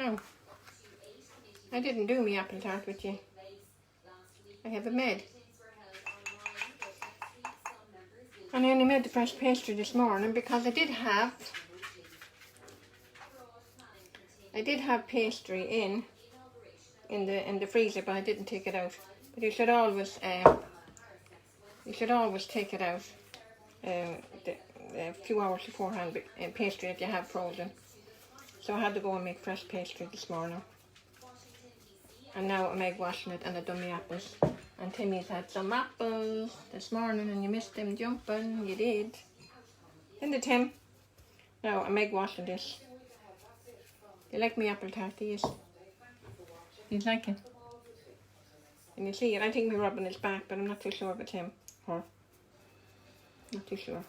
Now, I didn't do my apple tart with you. I have it made. And I only made the fresh pastry this morning because I did have pastry in the freezer, but I didn't take it out. But you should always take it out a few hours beforehand, pastry that you have frozen. So I had to go and make fresh pastry this morning. And now I'm egg washing it, and I've done my apples. And Timmie's had some apples this morning, and you missed them jumping. You did. Didn't you, Tim? Now I'm egg washing this. You like my apple tart, do you? You like it? And you see it, I think we're rubbing his back, but I'm not too sure if it's him or not too sure.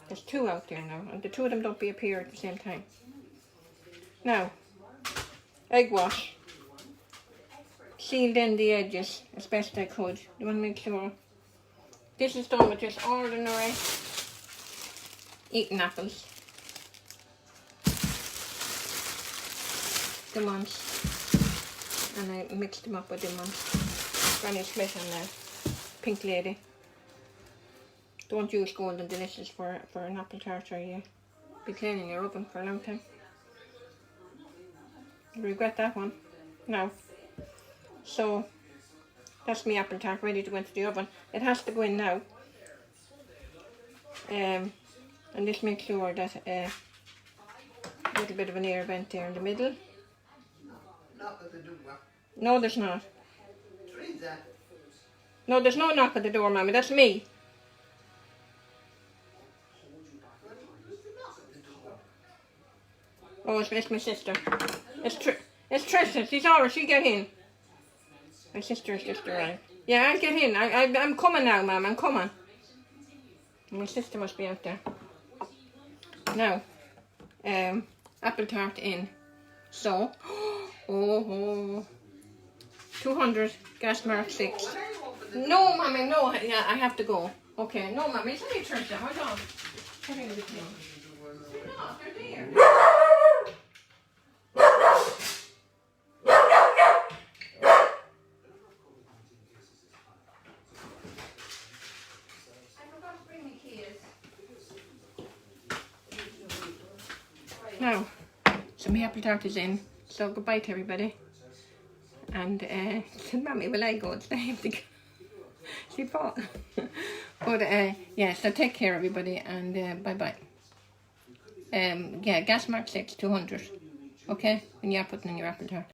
There's two out there now, and the two of them don't appear at the same time. Now, egg wash. Sealed in the edges as best I could. You want to make sure. This is done with just ordinary eating apples. The ones. And I mixed them up with them ones. Granny Smith and the Pink Lady. Don't use Golden Delicious for an apple tart, or you'll be cleaning your oven for a long time. You'll regret that one. No. So, that's my apple tart ready to go into the oven. It has to go in now. And just make sure that a little bit of an air vent there in the middle. No, there's not. No, there's no knock at the door, Mommy. That's me. Oh, it's my sister. It's Trisha. She's alright. She'll get in. My sister's just arrived. Yeah, I'll get in. I'm coming now, Mum. I'm coming. My sister must be out there. Now, apple tart in. So, 200 gas mark 6. No, Mommy, no. Yeah, I have to go. Okay, no, Mommy. It's only Trisha. Hold on. They're not. They're there. Now, so my apple tart is in, so goodbye to everybody. And said, Mommy, will I go? I have to go. She thought. But yeah, so take care everybody, and bye bye. Yeah, gas mark 6, 200. Okay, and you're putting in your apple tart.